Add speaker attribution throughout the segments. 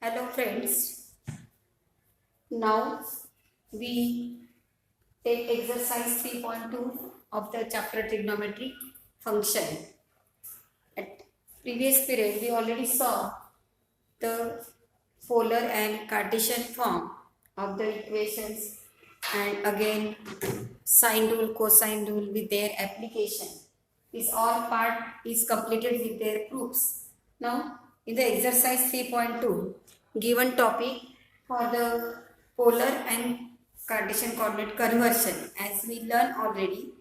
Speaker 1: Hello friends, now we take exercise 3.2 of the chapter trigonometry function. At previous period we already saw the polar and Cartesian form of the equations, and again sine rule, cosine rule with their application. This all part is completed with their proofs. Now in the exercise 3.2, given topic for the polar and Cartesian coordinate conversion, as we learned already,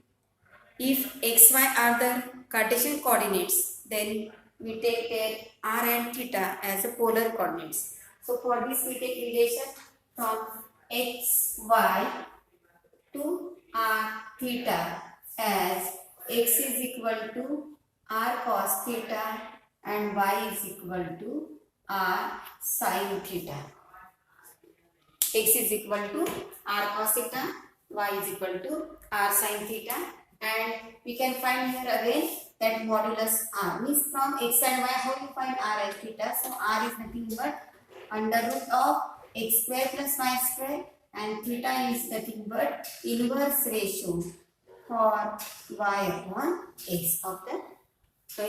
Speaker 1: if xy are the Cartesian coordinates, then we take their r and theta as a polar coordinates. So for this we take relation from xy to r theta as x is equal to r cos theta and y is equal to r sin theta. X is equal to r cos theta, y is equal to r sin theta, and we can find here again that modulus r means from x and y. How you find r and theta? So r is nothing but under root of x square plus y square, and theta is nothing but inverse ratio for y upon x of the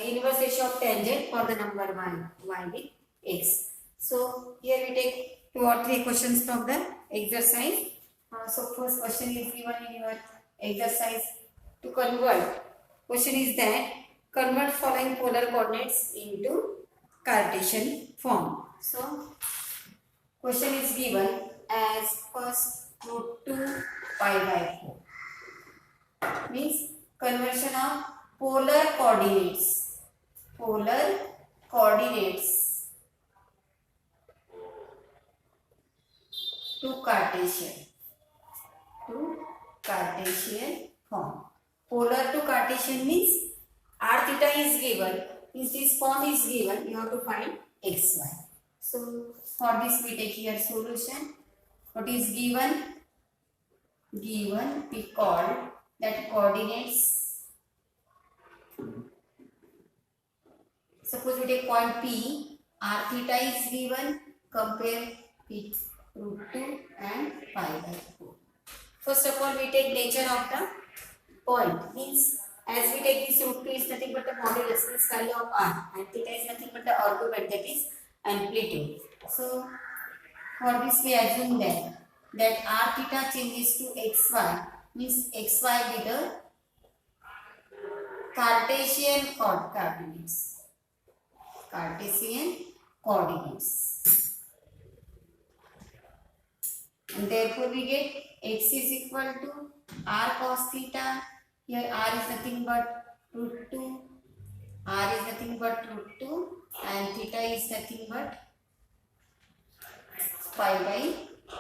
Speaker 1: inverse ratio of tangent for the number y with x. So here we take 2 or 3 questions from the exercise. So first question is given in your exercise to convert. Question is that convert following polar coordinates into Cartesian form. So question is given as first root 2 pi by 4 means conversion of polar coordinates to Cartesian form. Polar to Cartesian means r theta is given, means this form is given, you have to find xy. So for this we take here solution. What is given? Given we call that coordinates. Suppose we take point P, r theta is given, compare with root 2 and pi by 4. First of all we take nature of the point, means as we take this root 2 is nothing but the modulus, means value of r, and theta is nothing but the argument, that is amplitude. So for this we assume that r theta changes to xy, means xy with the Cartesian coordinates. And therefore we get x is equal to r cos theta. Here r is nothing but root 2. R is nothing but root 2 and theta is nothing but pi by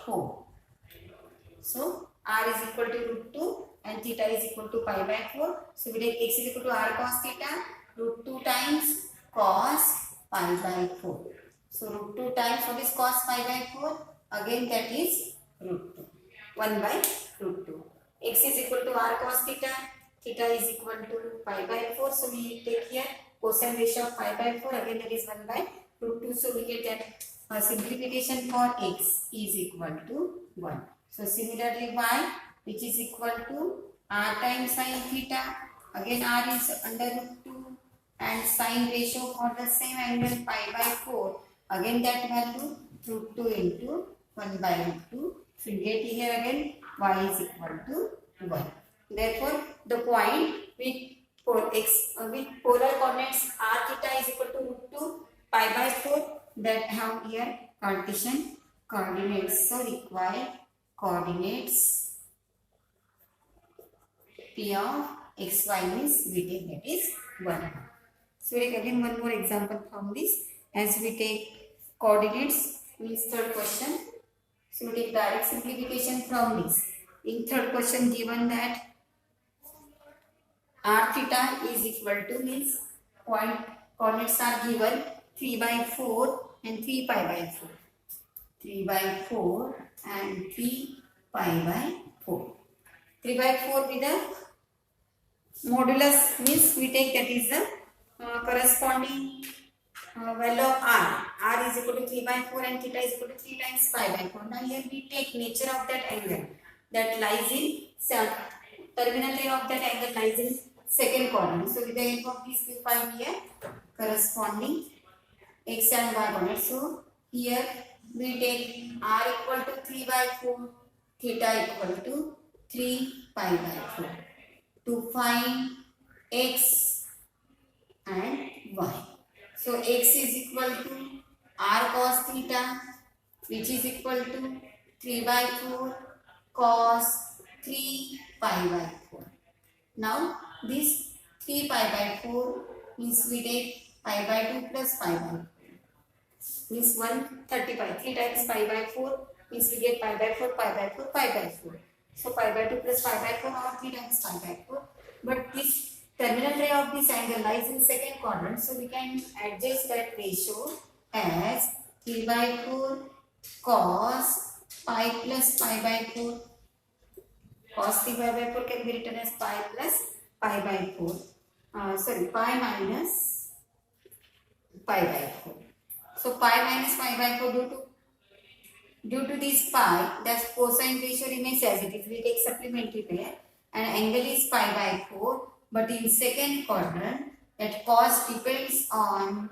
Speaker 1: 4. So r is equal to root 2 and theta is equal to pi by 4. So we take x is equal to r cos theta, root 2 times cos pi by 4. So root 2 times what is cos pi by 4? Again that is root 2. 1 by root 2. X is equal to r cos theta, theta is equal to pi by 4. So we take here cosine ratio of pi by 4, again that is 1 by root 2. So we get that simplification for x is equal to 1. So similarly y, which is equal to r times sin theta, again r is under root 2 and sine ratio for the same angle pi by 4, again that value root 2 into 1 by root 2. So we get here again y is equal to 1. Therefore the point with polar coordinates r theta is equal to root 2 pi by 4, that have here Cartesian coordinates. So required coordinates P of xy means we take that is 1. So we take again one more example from this. As we take coordinates means third question. So we take direct simplification from this. In third question given that r theta is equal to, means point coordinates are given 3 by 4 and 3 pi by 4. 3 by 4 and 3 pi by 4. 3 by 4 with the modulus, means we take that is the corresponding value of r. r is equal to 3 by 4 and theta is equal to 3 times pi by 4. Now here we take nature of that angle that lies in terminal ray of that angle lies in second quadrant. So with the help of this we find here corresponding x and y coordinates. So here we take r equal to 3 by 4, theta equal to 3 pi by 4 to find x and y. So x is equal to r cos theta, which is equal to 3 by 4 cos 3 pi by 4. Now this 3 pi by 4 means we take pi by 2 plus pi by 4 means 135. 3 times pi by 4 means we get pi by 4, pi by 4, pi by 4. So pi by 2 plus pi by 4 or 3 times pi by 4. But this terminal ray of this angle lies in second quadrant. So we can adjust that ratio as 3 by 4 cos pi plus pi by 4. Cos 3 pi by 4 can be written as pi plus pi by 4. Pi minus pi by 4. So pi minus pi by 4 due to this pi, the cosine ratio remains as it is. We take supplementary pair and angle is pi by 4. But in second quadrant, that cos depends on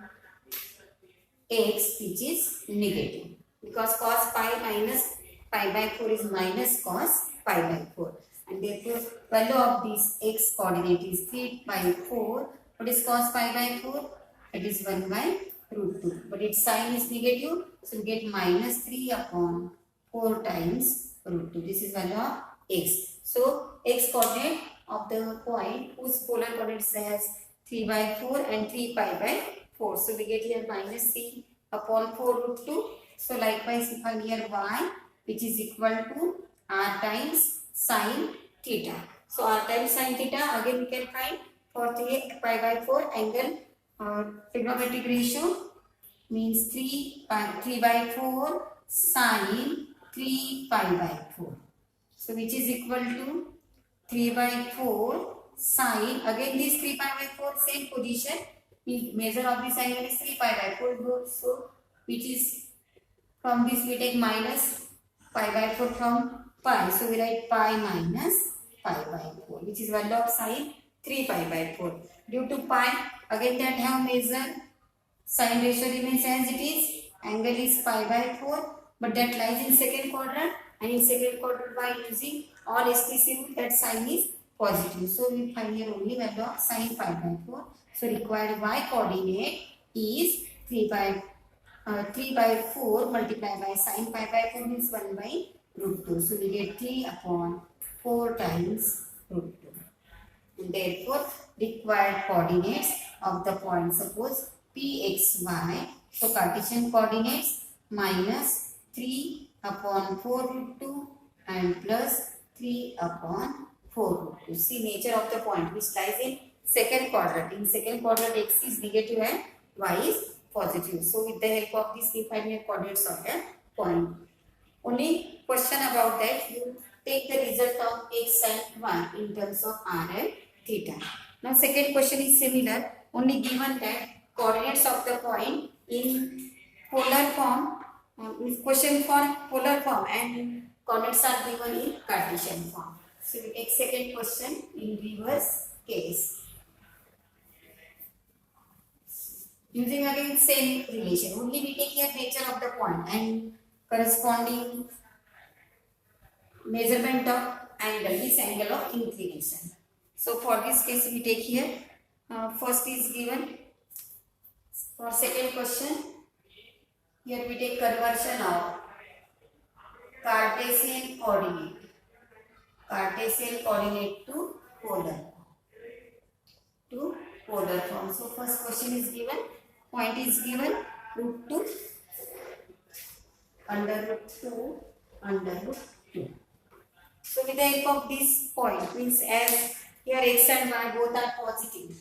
Speaker 1: x, which is negative. Because cos pi minus pi by 4 is minus cos pi by 4. And therefore, value of this x coordinate is 3 by 4. What is cos pi by 4? It is 1 by root 2. But its sign is negative. So we get minus 3 upon 4 times root 2. This is value of x. So x coordinate of the point whose polar coordinate says 3 by 4 and 3 pi by 4. So we get here minus 3 upon 4 root 2. So likewise we find here y, which is equal to r times sine theta. So r times sine theta again we can find for 3 pi by 4 angle trigonometric ratio means 3 by 4 sine 3 pi by 4. So which is equal to 3 by 4 sine, again this 3 pi by 4 same position, measure of this angle is 3 pi by 4. So which is from this we take minus pi by 4 from pi. So we write pi minus pi by 4, which is value of sine 3 pi by 4. Due to pi, again that have measured, sine ratio remains as it is, angle is pi by 4, but that lies in second quadrant, and in second quadrant by using all STC rule that sine is positive. So we find here only value of sine pi by 4. So required y coordinate is 3 by 4 multiplied by sine pi by 4 means 1 by root 2. So we get 3 upon 4 times root 2. And therefore required coordinates of the point, suppose pxy, so Cartesian coordinates minus 3 upon 4 root 2 and plus 3 upon 4 root 2. See nature of the point which lies in second quadrant. In second quadrant x is negative and y is positive. So with the help of this we find the coordinates of the point. Only question about that, you take the result of x and y in terms of r and theta. Now second question is similar, only given that coordinates of the point in polar form, question for polar form and coordinates are given in Cartesian form. So we take second question in reverse case. Using again same relation, only we take here nature of the point and corresponding measurement of angle, this angle of inclination. So for this case we take here, first is given for second question, here we take conversion of Cartesian coordinate to polar form. So first question is given, point is given root 2 under root 2 under root 2. So with the help of this point, means as here x and y both are positive.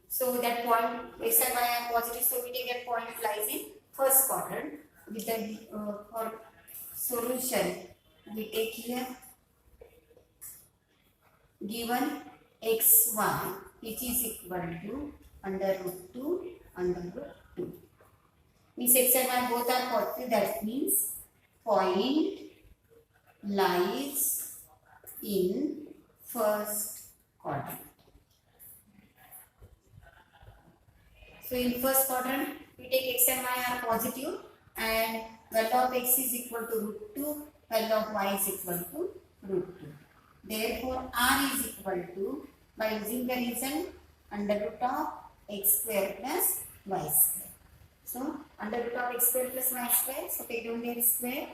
Speaker 1: So that point x and y are positive, so we take that point lies in first quadrant. With the for solution, we take here given xy, which is equal to under root 2 under root 2. means x and y both are positive. That means point lies in first quadrant. So in first quadrant, we take x and y are positive and value of x is equal to root 2, value of y is equal to root 2. Therefore, r is equal to, by using the result, under root of x square plus y square. So, under root of x square plus y square, so take down the x square.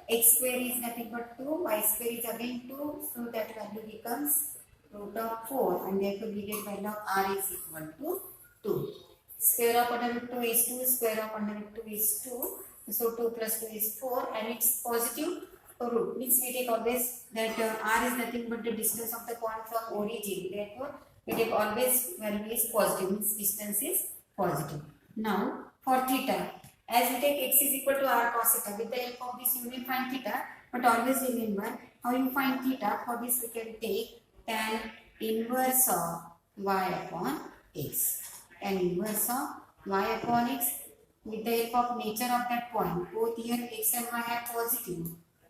Speaker 1: X square is nothing but 2, y square is again 2, so that value becomes root of 4 and therefore we get value of r is equal to 2. Square of under root 2 is 2, square of under root 2 is 2, so 2 plus 2 is 4 and it's positive root, means we take always that r is nothing but the distance of the point from origin, therefore we take always value is positive, means distance is positive. Now for theta, as we take x is equal to r cos theta, with the help of this you will find theta, but always remember how you find theta. For this we can take tan inverse of y upon x. Tan inverse of y upon x, with the help of nature of that point, both here x and y are positive,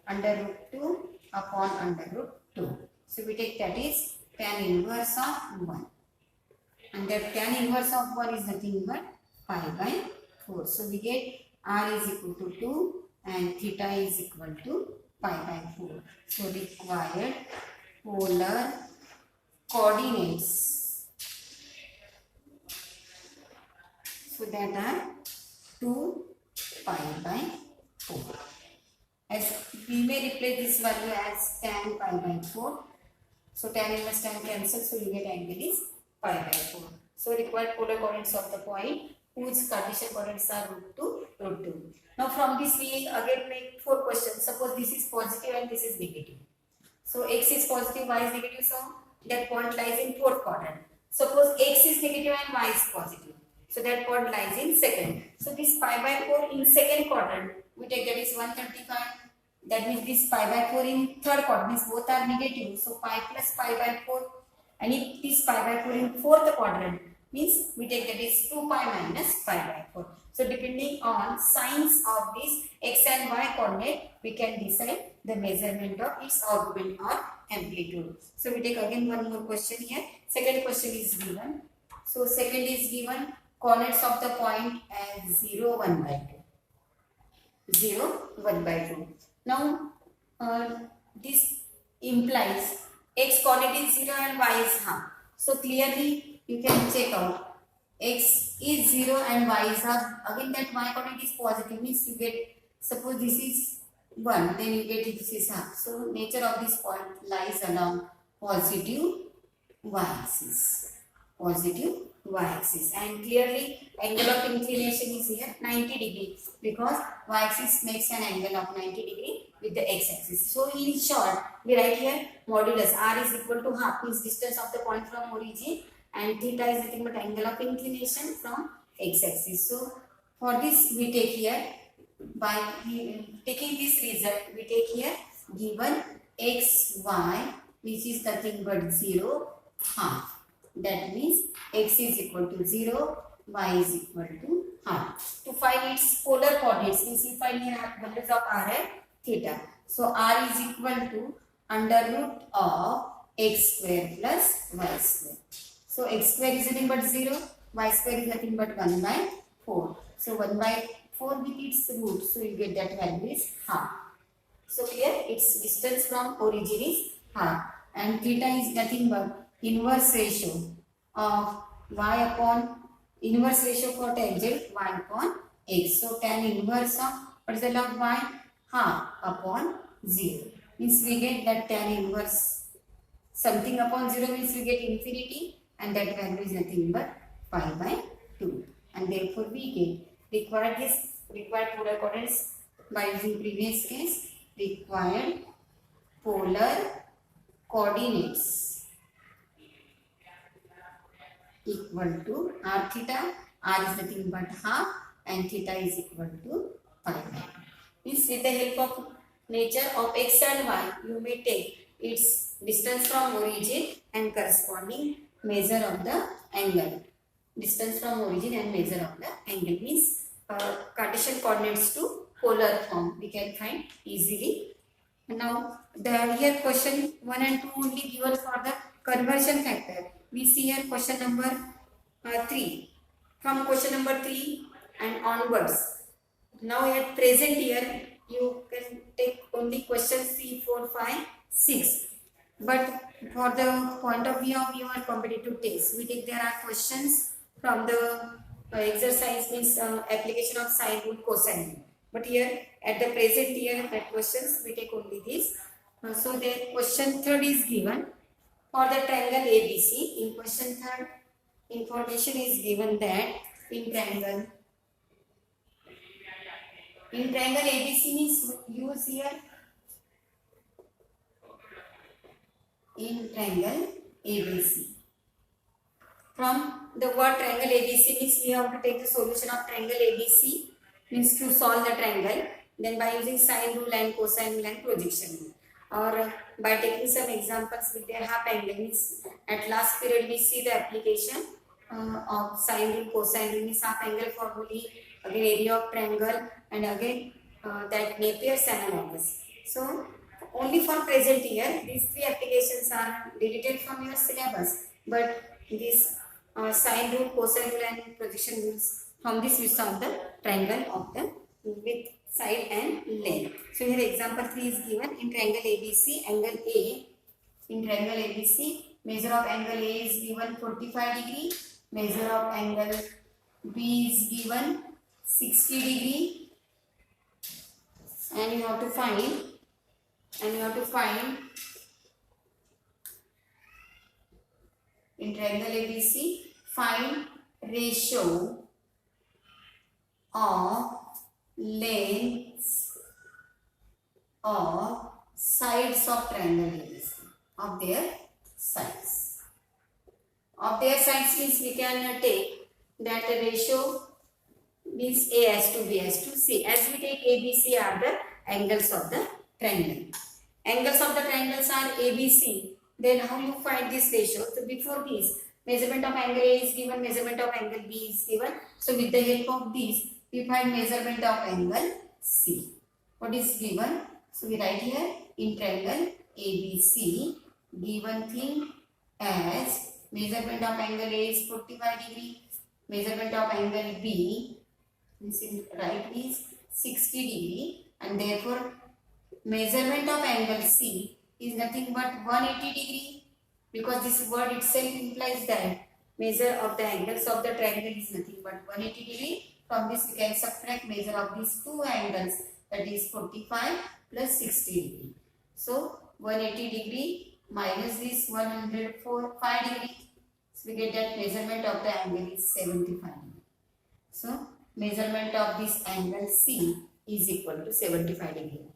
Speaker 1: under root 2 upon under root 2. So we take that is tan inverse of 1. And that tan inverse of 1 is nothing but pi by 4. So we get r is equal to 2 and theta is equal to pi by 4. So required polar coordinates, so that are 2 pi by 4. As we may replace this value as tan pi by 4. So tan inverse tan cancels, so you get angle is pi by 4. So required polar coordinates of the point whose Cartesian coordinates are root 2, root 2. Now from this we again make 4 questions. Suppose this is positive and this is negative. So x is positive, y is negative, so that point lies in 4th quadrant. Suppose x is negative and y is positive, so that point lies in 2nd. So this pi by 4 in 2nd quadrant, we take that is 135. That means this pi by 4 in 3rd quadrant, means both are negative, so pi plus pi by 4. And if this pi by 4 in 4th quadrant, means we take that is 2 pi minus pi by 4. So depending on signs of this x and y coordinate, we can decide the measurement of its argument or amplitude. So we take again one more question here. Second question is given. So second is given coordinates of the point as 0, 1 by 2. 0, 1 by 2. Now this implies x coordinate is 0 and y is half. So clearly you can check out x is 0 and y is half. Again that y coordinate is positive, means you get, suppose this is 1, then you get this is half. So nature of this point lies along positive y axis. Positive y axis, and clearly angle of inclination is here 90 degree, because y axis makes an angle of 90 degree with the x axis. So in short, we write here modulus r is equal to half, means distance of the point from origin, and theta is nothing but angle of inclination from x axis. So for this we take here, by taking this result, we take here given x y, which is nothing but 0, half. That means x is equal to 0, y is equal to half. To find its polar coordinates, means we find here values of r and theta. So r is equal to under root of x square plus y square. So x square is nothing but 0, y square is nothing but 1 by 4. So 1 by 4 with its root, so you get that value is half. So here its distance from origin is half, and theta is nothing but inverse ratio of y upon, inverse ratio for tangent y upon x. So tan inverse of, what is the log y? Half upon 0. Means we get that tan inverse something upon 0, means we get infinity, and that value is nothing but pi by 2. And therefore we get required polar coordinates by using previous case, required polar coordinates equal to r theta, r is nothing but half, and theta is equal to pi by 2. Means with the help of nature of x and y, you may take its distance from origin and corresponding measure of the angle. Distance from origin and measure of the angle, means Cartesian coordinates to polar form. We can find easily. Now, the here question 1 and 2 only given for the conversion factor. We see here question number 3. From question number 3 and onwards. Now at present here you can take only questions 3, 4, 5, 6. But for the point of view of your competitive test, we take there are questions from the exercise means application of sine rule, cosine rule. But here at the present here at questions we take only this. So the question third is given for the triangle ABC. In question third, information is given that in triangle ABC means use here in triangle ABC. From the word triangle ABC means we have to take the solution of triangle ABC means to solve the triangle, then by using sine rule and cosine rule and projection rule, or by taking some examples with their half angle means at last period we see the application of sine rule, cosine rule means half angle formulae, again area of triangle, and again that Napier's analogous. So only for present year these three applications are deleted from your syllabus, but this sine rule, cosine rule and projection rules, from this we solve the triangle of the with side and length. So here example 3 is given. In triangle ABC, angle A, in triangle ABC, measure of angle A is given 45 degree, measure of angle B is given 60 degree, and you have to find in triangle ABC, find ratio of lengths of sides of triangle ABC, of their sides. Of their sides means we can take that ratio means A as to B as to C. As we take ABC are the angles of the triangle. Angles of the triangles are ABC. Then how you find this ratio? So before this, measurement of angle A is given, measurement of angle B is given. So with the help of this, we find measurement of angle C. What is given? So we write here in triangle ABC, given thing as measurement of angle A is 45 degree, measurement of angle B right is 60 degree, and therefore measurement of angle C is nothing but 180 degree, because this word itself implies that measure of the angles of the triangle is nothing but 180 degree. From this we can subtract measure of these two angles, that is 45 plus 60 degree. So 180 degree minus this 105 degree. So we get that measurement of the angle is 75 degree. So measurement of this angle C is equal to 75 degree.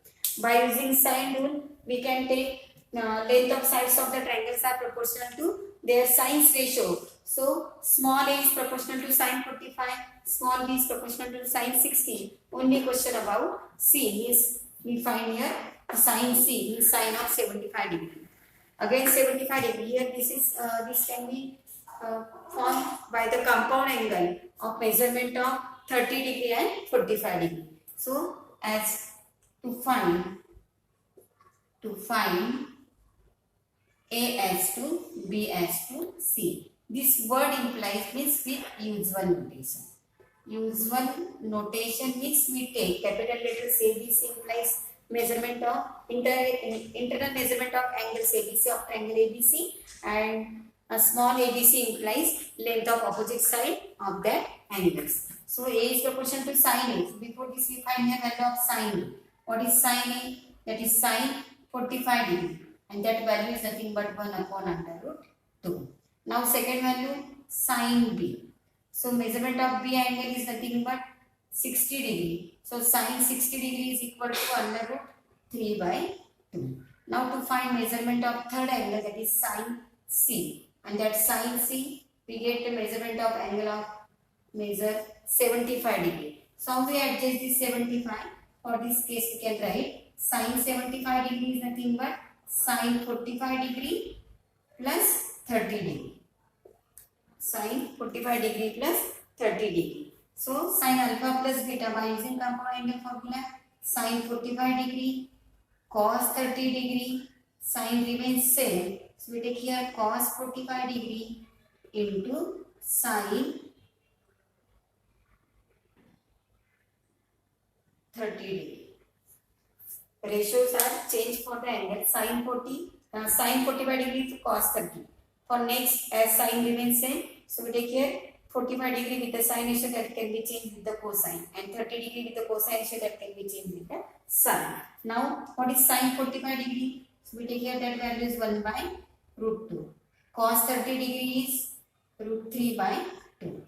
Speaker 1: By using sine rule, we can take length of sides of the triangles are proportional to their sines ratio. So small a is proportional to sine 45, small b is proportional to sine 60. Only question about C is we find here sine C is sine of 75 degree. Again 75 degree. Here this can be formed by the compound angle of measurement of 30 degree and 45 degree. So as to find A as to B as to C. This word implies means with usual notation. Usual notation means we take capital letters ABC implies measurement of internal measurement of angles ABC of triangle ABC, and a small ABC implies length of opposite side of that angles. So A is proportional to sine A. Before this we find the value of sine A. What is sine A? That is sine 45 degree, and that value is nothing but 1 upon under root 2. Now second value sine B. So measurement of B angle is nothing but 60 degree. So sine 60 degree is equal to under root 3 by 2. Now to find measurement of third angle, that is sine C, and that sine C we get the measurement of angle of measure 75 degree. So how we adjust this 75? For this case we can write sine 75 degree is nothing but sine 45 degree plus 30 degree. Sine 45 degree plus 30 degree. So sin alpha plus beta by using compound angle formula, sin 45 degree, cos 30 degree, sin remains same. So we take here cos 45 degree into sin 30 degree. Ratios are changed for the angle sin 45 degree to cos 30. For next, as sin remains same, so we take here 45 degree with the sin ratio that can be changed with the cosine, and 30 degree with the cosine ratio that can be changed with the sin. Now, what is sin 45 degree? So we take here that value is 1 by root 2. Cos 30 degree is root 3 by 2.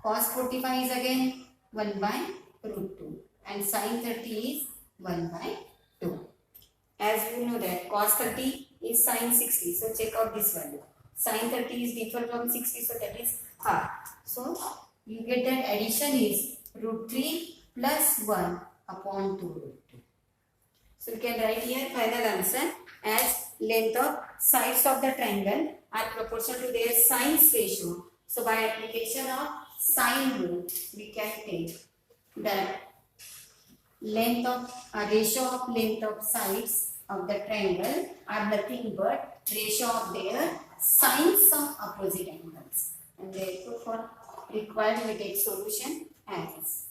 Speaker 1: Cos 45 is again 1 by root 2, and sin 30 is 1 by 2. As you know that cos 30 is sin 60, so check out this value. Sin 30 is different from 60, so that is half. So you get that addition is root 3 plus 1 upon 2 root 2. So you can write here final answer as length of sides of the triangle are proportional to their sines ratio. So by application of sine rule, we can take that length of ratio of length of sides of the triangle are nothing but ratio of their sines of opposite angles, and therefore for required we take solution as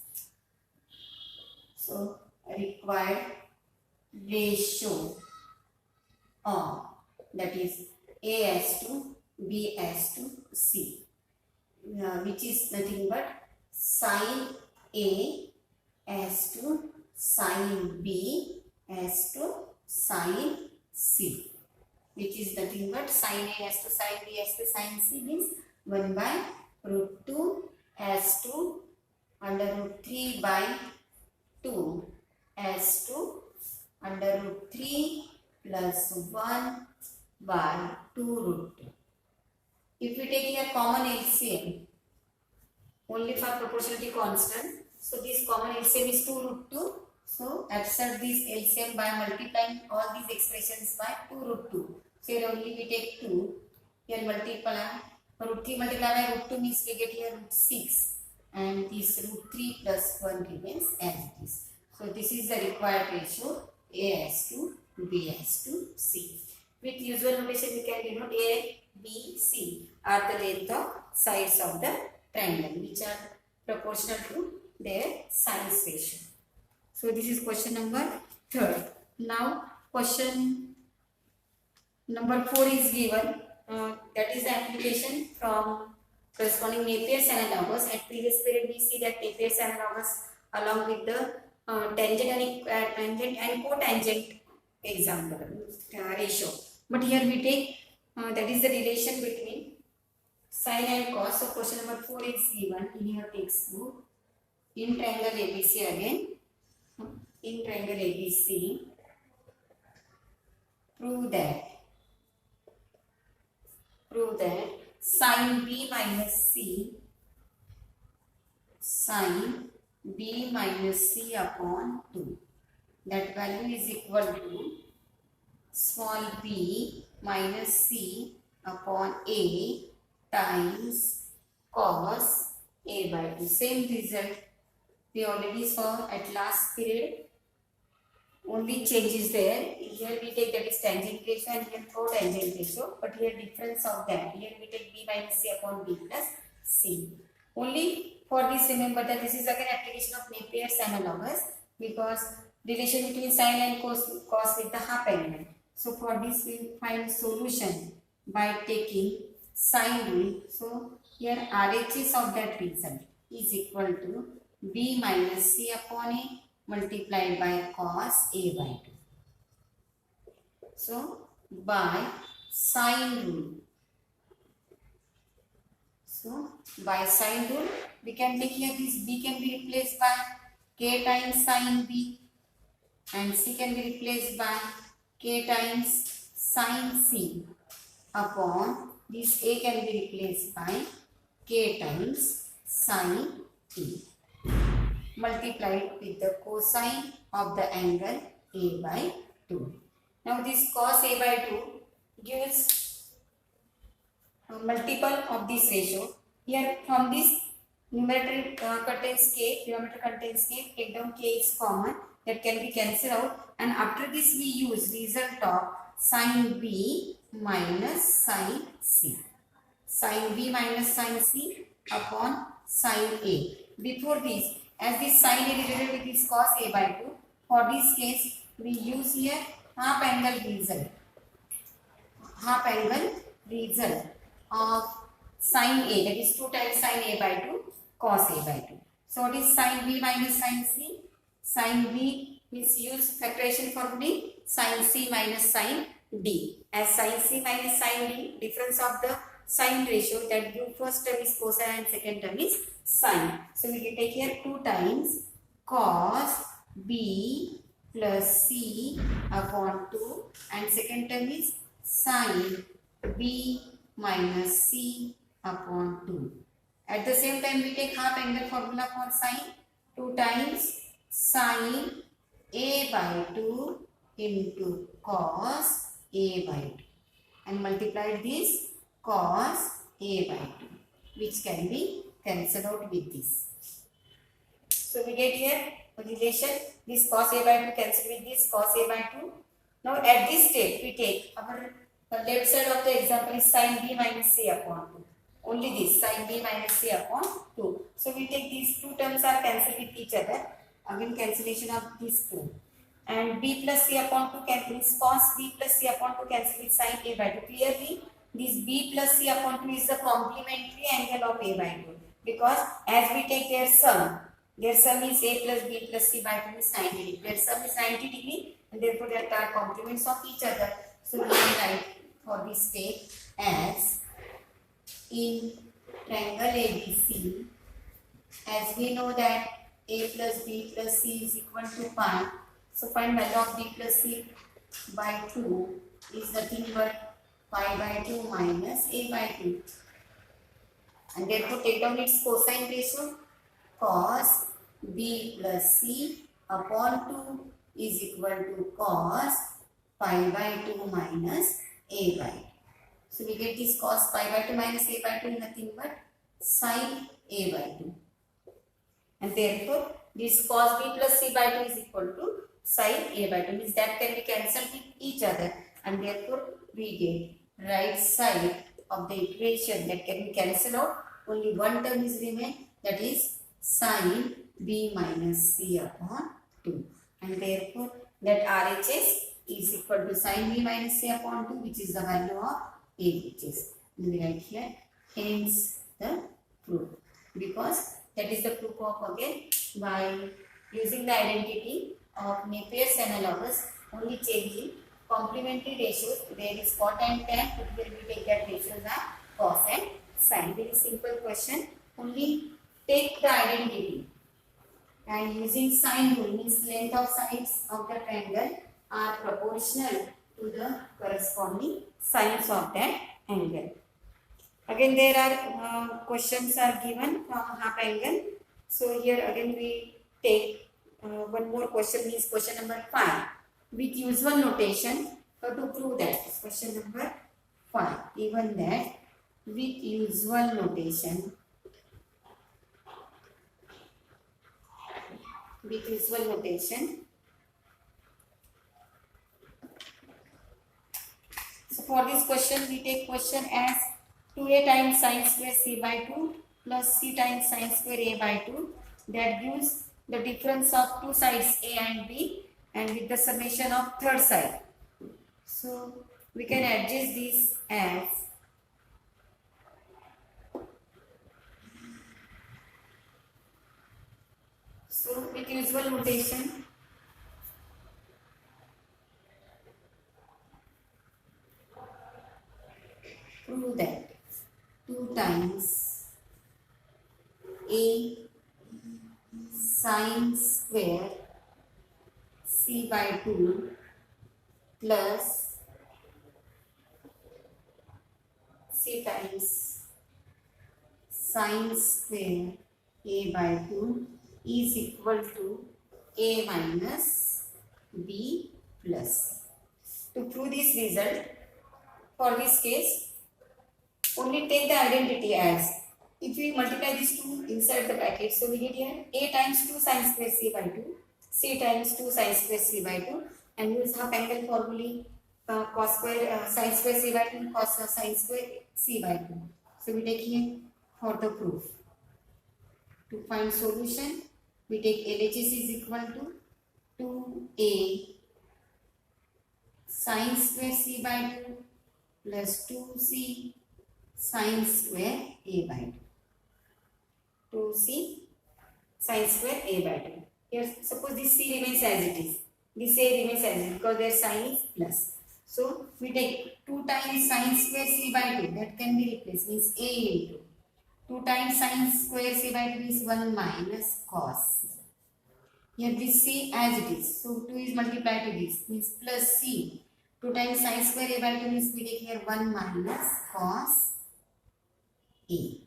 Speaker 1: so required ratio of, that is A as to B as to C, which is nothing but sin A as to sin B as to sin C, which is nothing but sin A as to sin B as to sin C means 1 by root 2 as to under root 3 by 2 as to under root 3 plus 1 by 2 root 2. If we take here common LCM only for proportionality constant, so this common LCM is 2 root 2. So accept this LCM by multiplying all these expressions by 2 root 2. So here only we take 2. Here multiply root 3 multiplied by root 2 means we get here root 6. And this root 3 plus 1 remains as it is. So this is the required ratio A as to B as to C. With usual notation we can denote A, B, C are the length of sides of the triangle which are proportional to their sines ratio. So this is question number 3. Now question number 4 is given. That is the application from corresponding Napier's analogous. At previous period we see that Napier's analogous along with the tangent and cotangent example ratio. But here we take that is the relation between sine and cos. So question number 4 is given in your textbook. In triangle ABC again. In triangle ABC, prove that sin B minus C upon 2, that value is equal to small b minus c upon a times cos a by 2. Same result we already saw at last period. Only change is there. Here we take that is tangent ratio and here cotangent ratio. But here difference of that. Here we take b minus c upon b plus c. Only for this remember that this is again application of Napier's analogous because relation between sine and cos with the half element. So for this we find solution by taking sine rule. So here RHS of that result is equal to b minus c upon a multiplied by cos a by 2. So by sine rule. So by sine rule we can take here this b can be replaced by k times sine b and c can be replaced by k times sine c upon this a can be replaced by k times sine e multiplied with the cosine of the angle a by 2. Now this cos a by 2 gives a multiple of this ratio. Here from this numerator contains k, denominator contains k, take down k is common, that can be cancelled out, and after this we use result of sin b minus sin c. Sin b minus sin c upon sin a. Before this, as this sin a related with this cos a by 2, for this case we use here half angle result. Half angle result of sin a, that is 2 times sin a by 2 cos a by 2. So what is sin b minus sin c? Sin b means use factorization formula sin c minus sin d. As sin c minus sin d, difference of the sign ratio, that give first term is cosine and second term is sine. So we can take here 2 times cos b plus c upon 2 and second term is sin b minus c upon 2. At the same time we take half angle formula for sine, 2 times sin a by 2 into cos a by 2 and multiplied this cos a by 2, which can be cancelled out with this. So we get here a relation, this cos a by 2 cancel with this cos a by 2. Now at this stage we take our left side of the example is sin b minus c upon 2. Only this sin b minus c upon 2. So we take these two terms are cancelled with each other. Again cancellation of these two. And b plus c upon 2 cancel with cos b plus c upon 2 cancel with sin a by 2. Clearly this b plus c upon 2 is the complementary angle of a by 2. Because as we take their sum is a plus b plus c by 2 is 90 degree. Their sum is 90 degree and therefore they are complements of each other. So we can write for this state as in triangle ABC, as we know that a plus b plus c is equal to pi. So find value of b plus c by 2 is nothing but pi by 2 minus a by 2. And therefore take down its cosine ratio. Cos b plus c upon 2 is equal to cos pi by 2 minus a by 2. So we get this cos pi by 2 minus a by 2 is nothing but sin a by 2. And therefore this cos b plus c by 2 is equal to sin a by 2, means that can be cancelled with each other, and therefore we get right side of the equation that can be cancelled out. Only one term is remain, that is sin b minus c upon 2, and therefore that RHS is equal to sin b minus c upon 2, which is the value of AHS. And we write here hence the proof, because that is the proof of again by using the identity of Napier's analogous, only changing complementary ratios. There is cot and tan, here we take that ratios are cos and sin. Very simple question. Only take the identity and using sine rule, means length of sides of the triangle are proportional to the corresponding sides of that angle. Again there are questions are given from half angle. So here again we take one more question, means question number 5 with usual notation to prove that. Question number 5, even that with usual notation, with usual notation. So for this question we take question as 2a times sin square c by 2 plus c times sin square a by 2, that gives the difference of two sides a and b and with the summation of third side. So we can adjust this as with usual notation, prove that 2 times a sin square c by 2 plus c times sin square a by 2 is equal to a minus b plus c. To prove this result, for this case only take the identity as if we multiply these two inside the bracket, so we get here a times 2 sine square c by 2, c times 2 sine square c by 2, and use half angle formula, cos square sine square c by 2 cos sine square c by 2. So we take here for the proof. To find solution, we take LHS is equal to 2a sine square c by 2 plus 2c sine square a by 2. 2c sine square a by 2. Here, suppose this c remains as it is. This a remains as it is because their sign is plus. So, we take 2 times sine square c by 2. That can be replaced. Means a into 2 times sine square c by 2 is 1 minus cos. Here this c as it is. So, 2 is multiplied to this. Means plus c. 2 times sine square a by 2 means we take here 1 minus cos a.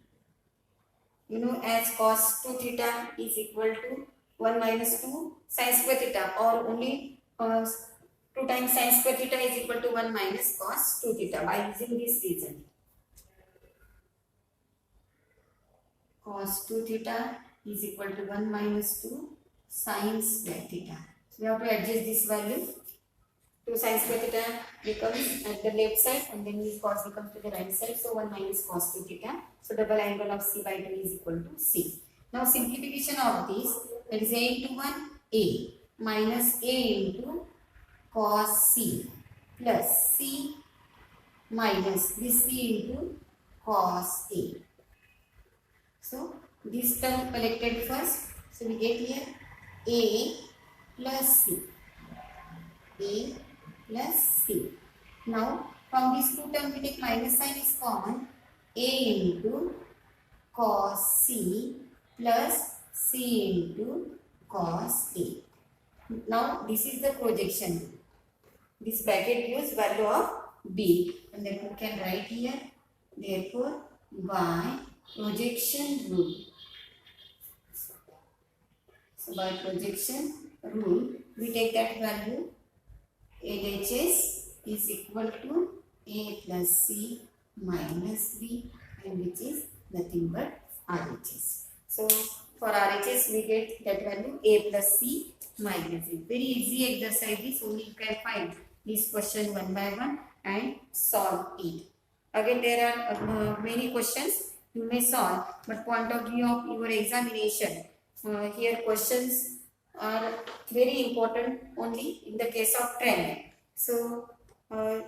Speaker 1: You know, as cos 2 theta is equal to 1 minus 2 sine square theta, or only 2 times sine square theta is equal to 1 minus cos 2 theta by using this reason. Cos 2 theta is equal to 1 minus 2 sine square theta. So we have to adjust this value. 2 sine square theta becomes at the left side, and then this cos becomes to the right side. So 1 minus cos 2 theta. So double angle of c by 2 is equal to c. Now simplification of this, that is a into 1 a minus a into cos c plus c minus this c into cos a. So this term collected first. So we get here a plus c. A plus c. Now from these two terms we take minus sign is common. A into cos c plus c into cos a. Now this is the projection. This bracket gives value of b, and therefore we can write here, therefore by projection rule. So by projection rule we take that value LHS is equal to a plus c minus b, and which is nothing but RHS. So for RHS we get that value a plus c minus b. Very easy exercise this, only you can find this question one by one and solve it. Again there are many questions you may solve, but point of view of your examination, here questions are very important only in the case of triangle. So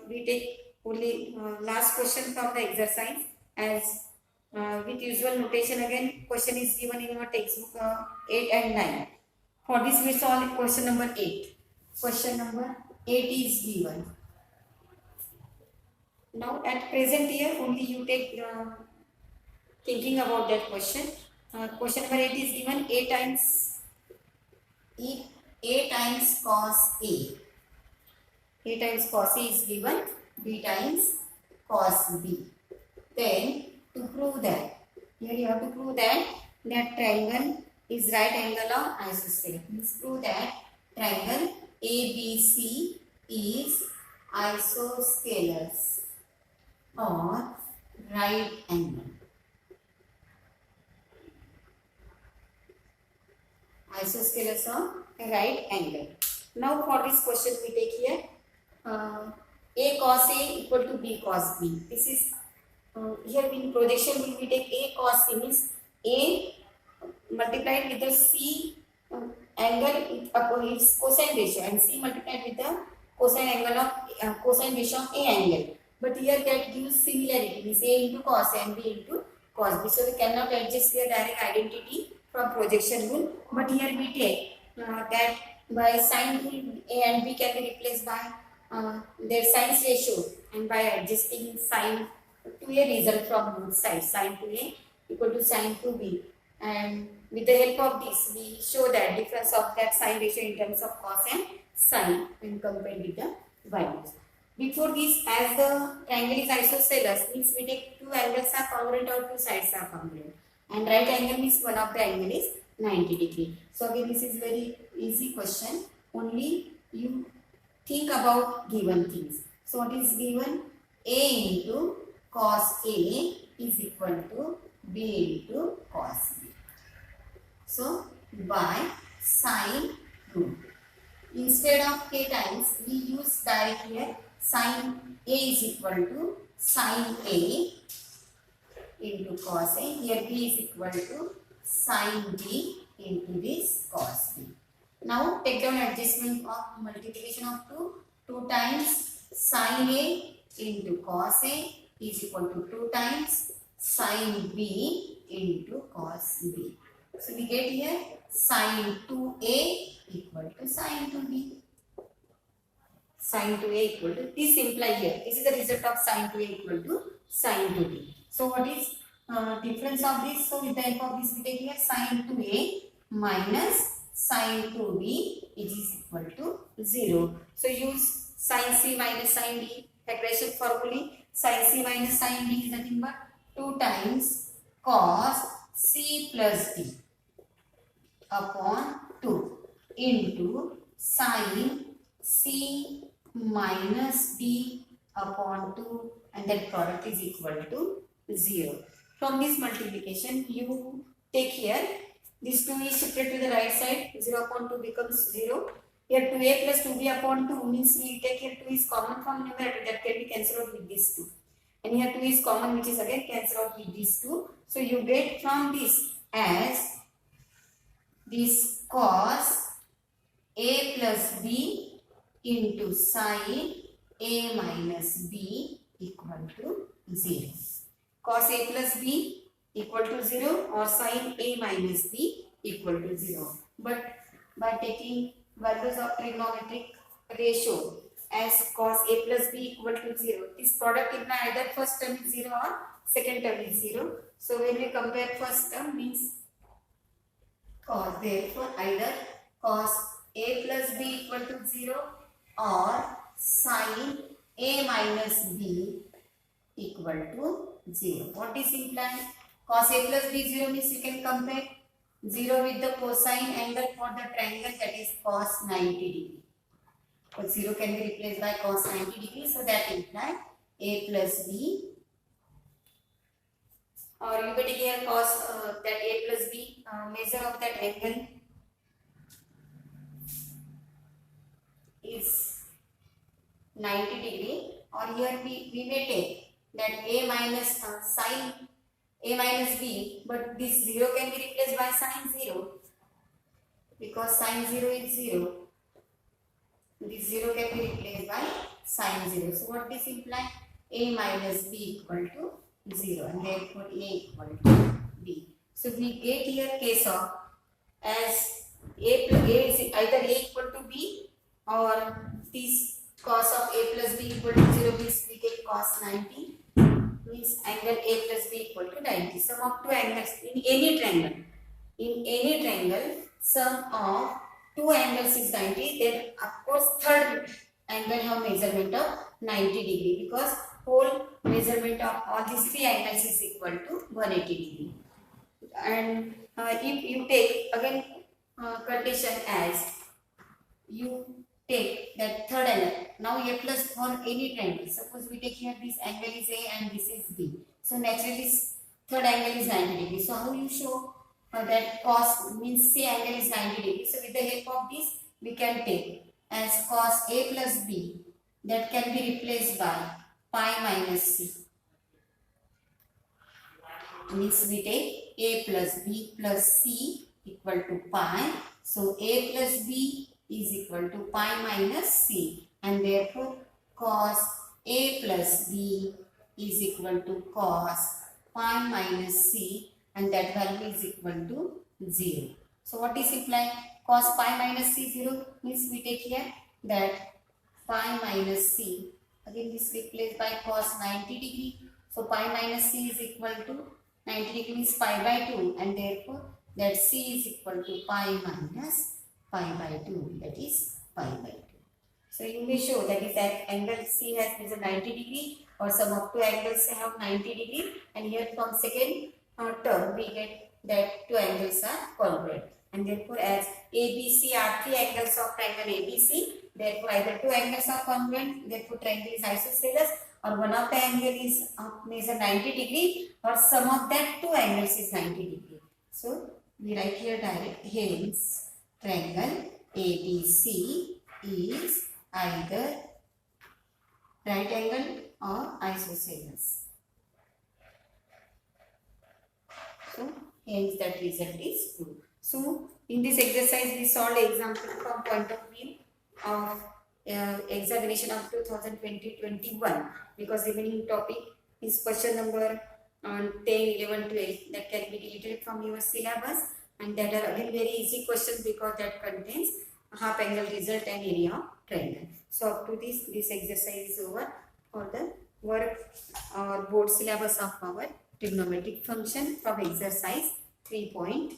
Speaker 1: we take only last question from the exercise, as with usual notation. Again question is given in your textbook 8 and 9. For this we solve question number 8. Question number 8 is given. Now at present here only you take thinking about that question. Question number 8 is given a times cos a. A times cos a is given, b times cos b. Then to prove that, here you have to prove that triangle is right angle of isosceles. Means prove that triangle ABC is isosceles or right angle. Isosceles or right angle. Now for this question we take here a cos a equal to b cos b. This is here in projection we take a cos c, means a multiplied with the c angle upon its cosine ratio, and c multiplied with the cosine angle of cosine ratio of a angle. But here that gives similarity, means a into cos a and b into cos b. So we cannot adjust here direct identity from projection rule, but here we take that by sine rule a and b can be replaced by their sines ratio, and by adjusting sine to a result from both sides, sine to a equal to sine to b, and with the help of this we show that difference of that sine ratio in terms of cos and sine when compared with the values. Before this, as the triangle is isosceles, means we take two angles are congruent or two sides are congruent, and right angle means one of the angle is 90 degree. So again this is very easy question, only you think about given things. So what is given? A into cos A is equal to B into cos B. So by sine root. Instead of k times, we use direct here sine A is equal to sine A into cos A. Here B is equal to sine B into this cos B. Now take down adjustment of multiplication of 2. 2 times sine A into cos A is equal to 2 times sine B into cos B. So we get here sine 2A equal to sine 2B. Sine 2A equal to, this imply here, this is the result of sine 2A equal to sine 2B. So what is difference of this? So with the help of this we take here sine 2A minus sine 2B is equal to 0. So use sine C minus sine D. Regression formula, sine C minus sine D is nothing but 2 times cos C plus D upon 2 into sine C minus D upon 2, and that product is equal to 0. From this multiplication, you take here, this 2 is shifted to the right side, 0 upon 2 becomes 0. Here 2a plus 2b upon 2 means we take here 2 is common from numerator, that can be cancelled out with this 2. And here 2 is common, which is again cancelled out with these 2. So you get from this as this cos A plus B into sine A minus B equal to 0. Cos A plus B equal to 0 or sine A minus B equal to 0. But by taking values of trigonometric ratio as cos A plus B equal to 0, this product implies either first term is 0 or second term is 0. So when we compare first term means cos, therefore either cos A plus B equal to 0 or sine A minus B equal to 0. What is implied? Cos A plus B 0 means you can compare 0 with the cosine angle for the triangle, that is cos 90 degree. So 0 can be replaced by cos 90 degree, so that implies A plus B, or you can take here cos that A plus B, measure of that angle is 90 degree, or here we may take that A minus sine A minus B, but this 0 can be replaced by sine 0 because sine 0 is 0. This 0 can be replaced by sine 0. So what this implies? A minus B equal to 0, and therefore A equal to B. So we get here case of as A is either A equal to B, or this cos of A plus B equal to 0 means we get cos 90, means angle A plus B equal to 90. Sum of two angles in any triangle. In any triangle, sum of two angles is 90. Then of course third angle have measurement of 90 degree, because whole measurement of all these three angles is equal to 180 degree. And if you take again condition as you take that third angle. Now A plus for any triangle. Suppose we take here this angle is A and this is B. So naturally this third angle is 90 degree. So how you show that cos means C angle is 90 degree. So with the help of this we can take as cos A plus B, that can be replaced by pi minus C. Means we take A plus B plus C equal to pi. So A plus B is equal to pi minus C, and therefore cos A plus B is equal to cos pi minus C, and that value is equal to 0. So what is implied? Cos pi minus C 0 means we take here that pi minus C, again this replaced by cos 90 degree. So pi minus C is equal to 90 degree means pi by 2, and therefore that C is equal to pi minus pi by 2, that is pi by 2. So you may show that is that angle C has measured 90 degree, or sum of two angles have 90 degree, and here from second term we get that two angles are congruent, and therefore as ABC are three angles of triangle ABC, therefore either two angles are congruent, therefore triangle is isosceles, or one of the angle is measure 90 degree, or sum of that two angles is 90 degree. So we write here direct. Hence, triangle ABC is either right angle or isosceles. So hence that result is true. So in this exercise we solved example from point of view of examination of 2020-21, because remaining topic is question number 10, 11, 12 that can be deleted from your syllabus, and that are again very easy questions because that contains half angle result and area of triangle. So up to this exercise is over for the work or board syllabus of our trigonometric function from exercise 3 point.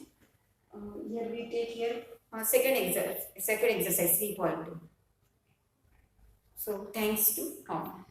Speaker 1: Here we take here second exercise 3.2. So thanks to all.